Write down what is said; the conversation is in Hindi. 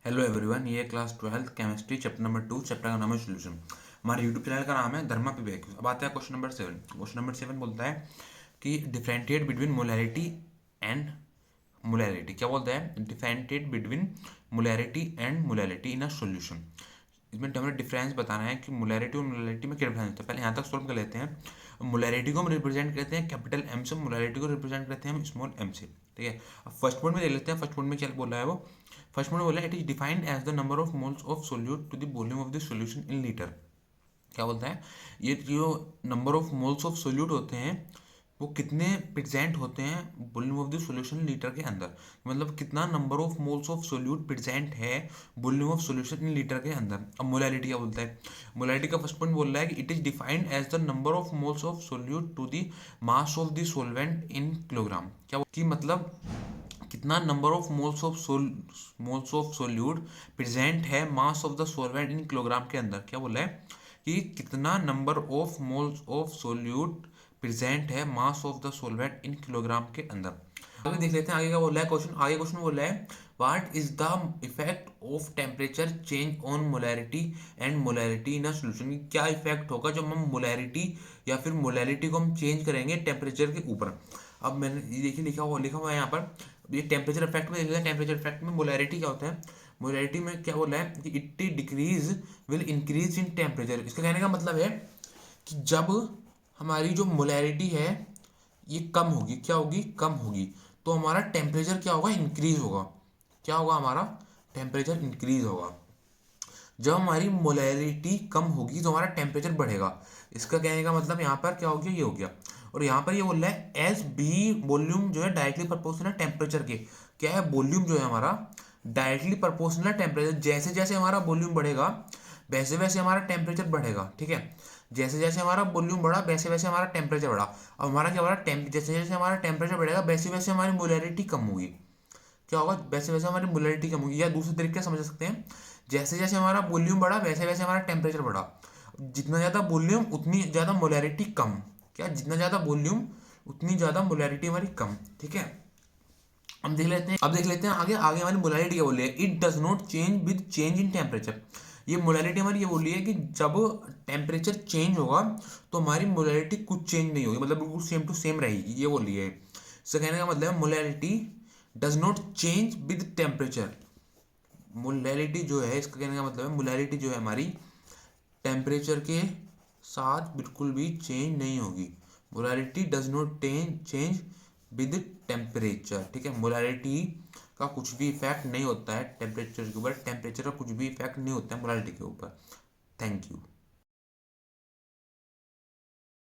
हेलो एवरीवन, ये class 12th chemistry chapter number 2 chapter का नाम है सॉल्यूशन। हमारे यूट्यूब चैनल का नाम है धर्मा विवेक। अब आता है क्वेश्चन नंबर 7। क्वेश्चन नंबर 7 बोलता है कि differentiate between molarity and molarity. क्या बोलता है? Differentiate between molarity and molarity in a solution. इसमें हमें डिफरेंस बताना है कि मोलैरिटी और मोलैरिटी में क्या डिफरेंस होता है। पहले यहाँ तक सॉल्व कर लेते हैं। मोलैरिटी को हम रिप्रेजेंट करते हैं कैपिटल एम से, मोलैरिटी को रिप्रेजेंट करते हैं हम स्मॉल एम से। ठीक है, अब फर्स्ट पॉइंट में देख लेते हैं। फर्स्ट पॉइंट में क्या बोला है वो? फर्स्ट पॉइंट बोला है it is defined as the number of moles of solute to the volume of the solution in litre. क्या बोलता है? ये जो number of moles of solute होते हैं वो कितने प्रेजेंट होते हैं volume of the solution litre के अंदर। मतलब कितना number of moles of solute present है volume of solution in litre के अंदर। अब मोलैरिटी क्या बोलता है? मोलैरिटी का फर्स्ट पॉइंट बोल रहा है कि it is defined as the number of moles of solute to the mass of the solvent in kilogram. क्या कि मतलब कितना number of moles of solute present है mass of the solvent in kilogram के अंदर। क्या बोला है कि कितना number of moles of solute present है mass of the solvent in kilogram के अंदर। आगे देख लेते हैं आगे क्या बोल रहा है क्वेश्चन। आगे क्वेश्चन बोल रहा है what is the effect of temperature change on molarity and molarity in a solution. क्या इफेक्ट होगा जब हम मोलैरिटी या फिर मोलैरिटी को हम चेंज करेंगे टेम्परेचर के ऊपर। अब मैंने ये देखिए लिखा हुआ है यहाँ पर। ये टेम्परेचर इफेक्ट में देख लेते हैं। टेम्परेचर इफेक्ट में मोलैरिटी क्या होता है? मोलैरिटी में क्या बोला है कि it decrease will increase in temperature. इसका कहने का मतलब है कि जब हमारी जो मोलैरिटी है ये कम होगी, क्या होगी? कम होगी, तो हमारा टेम्परेचर क्या होगा? इंक्रीज होगा। क्या होगा? हमारा टेम्परेचर इंक्रीज होगा। जब हमारी मोलैरिटी कम होगी तो हमारा टेम्परेचर बढ़ेगा। इसका कहने का मतलब यहाँ पर क्या हो गया? ये हो गया। और यहाँ पर ये बोल रहा है एस बी वॉल्यूम जो है डायरेक्टली प्रोपोर्शनल टेम्परेचर के। क्या है? वॉल्यूम जो है हमारा डायरेक्टली प्रोपोर्शनल टेम्परेचर। जैसे जैसे हमारा वॉल्यूम बढ़ेगा वैसे वैसे हमारा टेम्परेचर बढ़ेगा। ठीक है, जैसे जैसे हमारा वॉल्यूम बढ़ा वैसे वैसे हमारा टेम्परेचर बढ़ा। अब हमारा क्या बढ़ा? जैसे जैसे हमारा टेम्परेचर बढ़ेगा वैसे वैसे हमारी मोलैरिटी कम होगी। क्या होगा? वैसे वैसे हमारी मोलैरिटी कम होगी। या दूसरे तरीके से समझ सकते हैं, जैसे जैसे हमारा वॉल्यूम बढ़ा वैसे वैसे हमारा टेम्परेचर बढ़ा। जितना ज़्यादा वॉल्यूम उतनी ज़्यादा मोलैरिटी कम। क्या? जितना ज़्यादा वॉल्यूम उतनी ज़्यादा मोलैरिटी हमारी कम। ठीक है, अब देख लेते हैं आगे। आगे हमारी मोलैरिटी क्या बोली है? It does not change with change in temperature. ये मोलैरिटी हमारी ये बोली है कि जब टेम्परेचर चेंज होगा तो हमारी मोलैरिटी कुछ चेंज नहीं होगी, मतलब बिल्कुल सेम टू सेम रहेगी। ये बोली है। इसका कहने का मतलब है molarity does not change with temperature. Molarity जो है, इसका कहने का मतलब है मोलैरिटी जो है हमारी टेम्परेचर के साथ बिल्कुल भी चेंज नहीं होगी। Molarity does not change with temperature. ठीक है, मोलैरिटी का कुछ भी इफेक्ट नहीं होता है टेम्परेचर के ऊपर। टेम्परेचर का कुछ भी इफेक्ट नहीं होता है मोलैरिटी के ऊपर। Thank you.